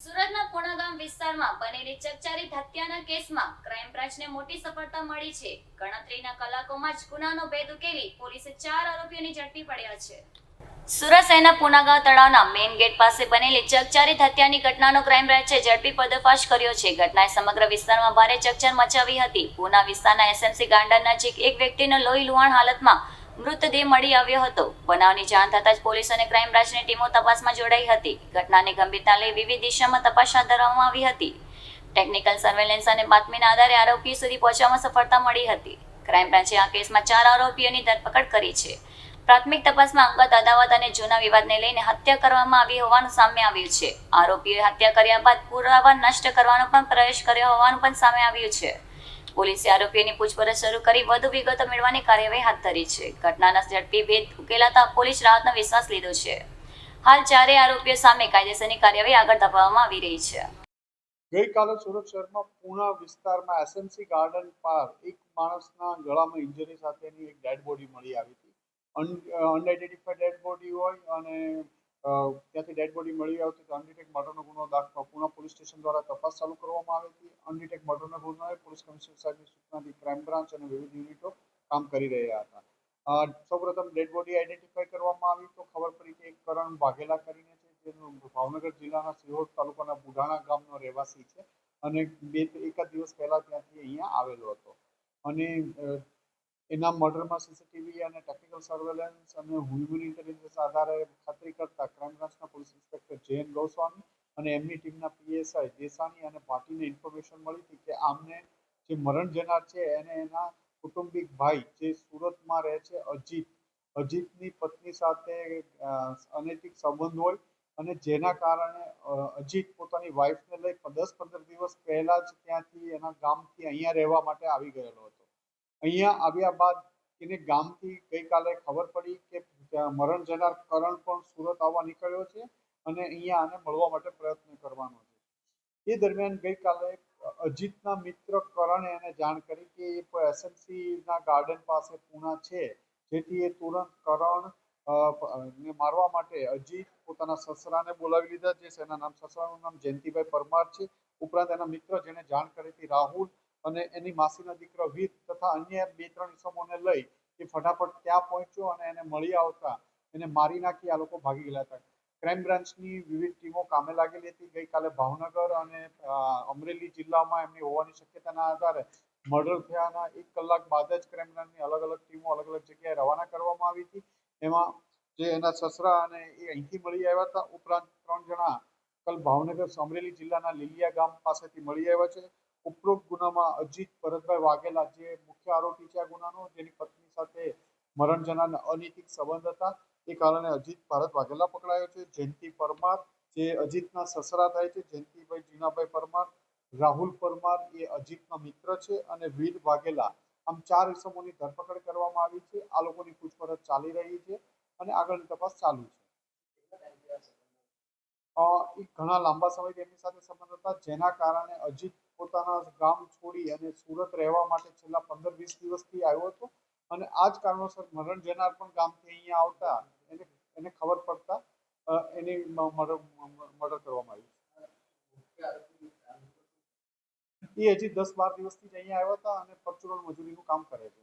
સુરતના પૂણાગામ વિસ્તારમાં બનેલી ચકચારી હત્યાના કેસમાં ક્રાઇમ બ્રાન્ચને મોટી સફળતા મળી છે. ગણતરીના કલાકોમાં જ ગુનાનો ભેદ ઉકેલી પોલીસે 4 આરોપીઓને ઝડપી પડ્યા છે. સુરત શહેરના પૂણાગામ તળાવના મેઇન ગેટ પાસે બનેલી ચકચારી હત્યાની ઘટનાનો ક્રાઇમ બ્રાન્ચે ઝડપી પર્દાફાશ કર્યો છે. ઘટનાએ સમગ્ર વિસ્તારમાં ભારે ચકચાર મચાવી હતી. પૂના વિસ્તારના એસએમસી ગાર્ડન નજીક એક વ્યક્તિનો લોહી લુહાણ હાલતમાં મૃતદેહ મળી આવ્યો હતો. બનાવની જાણ થતાં જ પોલીસ અને ક્રાઇમ બ્રાન્ચની ટીમો તપાસમાં જોડાઈ હતી. ઘટનાની ગંભીરતા લઈ વિવિધ દિશામાં તપાસ હાથ ધરવામાં આવી હતી. ટેકનિકલ સર્વેલન્સ અને બાતમીના આધારે આરોપીઓ સુધી પહોંચવામાં સફળતા મળી હતી. ક્રાઇમ બ્રાન્ચે આ કેસમાં 4 આરોપીઓની ધરપકડ કરી છે. પ્રાથમિક તપાસમાં અંગત અદાવત અને જૂના વિવાદને લઈને હત્યા કરવામાં આવી હોવાનું સામે આવ્યું છે. આરોપીઓએ હત્યા કર્યા બાદ પુરાવા નષ્ટ કરવાનો પણ પ્રયાસ કર્યો હોવાનું પણ સામે આવ્યું છે. પોલીસે આરોપીઓની પૂછપરછ શરૂ કરી વધુ વિગતો મેળવવાની કાર્યવાહી હાથ ધરી છે. ઘટનાના ઝડપી ભેદ ઉકેલાતા પોલીસ રાહતનો વિશ્વાસ લીધો છે. હાલ 4 આરોપીઓ સામે કાયદેસરની કાર્યવાહી આગળ ધપાવવામાં આવી રહી છે. ગઈકાલે સુરત શહેરમાં પૂણા વિસ્તારમાં એસએમસી ગાર્ડન પર એક માણસના ગળામાં ઇન્જરી સાથેની એક ડેડ બોડી મળી આવી હતી. અનઆઇડેન્ટિફાઈડ ડેડ બોડી હોય અને ત્યાંથી ડેડ બોડી મળી આવતી તો અનડિટેક મર્ડરનો ગુનો દાખલ પૂણા પોલીસ સ્ટેશન દ્વારા તપાસ ચાલુ કરવામાં આવી હતી. અનડિટેક મર્ડરનો ગુનો પોલીસ કમિશનર સાહેબની સૂચનાથી ક્રાઇમ બ્રાન્ચ અને વિવિધ યુનિટો કામ કરી રહ્યા હતા. સૌપ્રથમ ડેડ બોડી આઈડેન્ટિફાઈ કરવામાં આવી તો ખબર પડી કે એક કરણ વાઘેલા કરીને છે, જેનું ભાવનગર જિલ્લાના સિહોર તાલુકાના બુઢાણા ગામનો રહેવાસી છે અને એકાદ દિવસ પહેલા ત્યાંથી અહીંયા આવેલો હતો. અને એના મર્ડરમાં સીસીટીવી અને ટેકનિકલ સર્વેલન્સ અને હ્યુમન ઇન્ટેલિજન્સ આધારે ખાતરી કરતા ક્રાઇમ બ્રાન્ચના પોલીસ ઇન્સ્પેક્ટર જયંત ગોસ્વામી અને એમની ટીમના પીએસઆઈ દેસાણી અને ભાટીને ઇન્ફોર્મેશન મળી હતી કે આમને જે મરણ જનાર છે એને એના કુટુંબિક ભાઈ જે સુરતમાં રહે છે અજીતની પત્ની સાથે અનૈતિક સંબંધ હોય અને જેના કારણે અજીત પોતાની વાઈફને લઈ 10-15 દિવસ પહેલા જ ત્યાંથી એના ગામથી અહીંયા રહેવા માટે આવી ગયેલો હતો. અહીંયા આવ્યા બાદ એને ગામથી ગઈકાલે ખબર પડી કે મરણ જનાર કરણ પણ સુરત આવવા નીકળ્યો છે અને અહીંયા આને મળવા માટે પ્રયત્ન કરવાનો છે. એ દરમિયાન ગઈકાલે અજીતના મિત્ર કરણે એને જાણ કરી કે એ એસએમસીના ગાર્ડન પાસે પૂણા છે, જેથી એ તુરંત કરણ ને મારવા માટે અજીત પોતાના સસરાને બોલાવી લીધા છે. એના સસરાનું નામ જયંતિભાઈ પરમાર છે. ઉપરાંત એના મિત્ર જેને જાણ કરી હતી રાહુલ અને એની માસીનો દીકરો વીર તથા અન્ય 2-3 ઇસમોને લઈ એ ફટાફટ ત્યાં પહોંચ્યો અને એને મળી આવતા એને મારી નાખી આ લોકો ભાગી ગયા હતા. ક્રાઇમ બ્રાન્ચની વિવિધ ટીમો કામે લાગેલી હતી. ગઈકાલે ભાવનગર અને અમરેલી જિલ્લામાં એમની હોવાની શક્યતાના આધારે મર્ડર થયાના 1 કલાક બાદ જ ક્રાઇમ બ્રાન્ચની અલગ અલગ ટીમો અલગ અલગ જગ્યાએ રવાના કરવામાં આવી હતી. એમાં જે એના સસરા અને એ અહીંથી મળી આવ્યા હતા. ઉપરાંત 3 જણા કલ ભાવનગર અમરેલી જિલ્લાના લીલિયા ગામ પાસેથી મળી આવ્યા છે. ઉપરોક્ત ગુનામાં અજીત ભરતભાઈ વાઘેલા જે મુખ્ય આરોપી છે આ ગુનાનો, જેની પત્ની સાથે મરણ જનારના અનૈતિક સંબંધ હતા, એ કારણે અજીત ભારત વાઘેલા પકડાયો છે. જયંતિ પરમાર જે અજીતના સસરા થાય છે, જયંતિભાઈ જીનાભાઈ પરમાર, રાહુલ પરમાર એ અજીતના મિત્ર છે અને વીર વાઘેલા, આમ 4 ઇસમોની ધરપકડ કરવામાં આવી છે. આ લોકોની પૂછપરછ ચાલી રહી છે અને આગળની તપાસ ચાલુ છે. એ ઘણા લાંબા સમયથી એમની સાથે સંબંધ હતા, જેના કારણે અજીત પોતાના ગામ છોડી અને સુરત રહેવા માટે છેલ્લા 15-20 દિવસથી આવ્યો હતો અને આ જ કારણોસર મરણ જનાર પણ ગામથી અહીંયા આવતા એને ખબર પડતા એની મર્ડર કરવામાં આવ્યું. એ હજી 10-12 દિવસથી જ અહીંયા આવ્યા હતા અને પરચુરણ મજૂરીનું કામ કરે છે.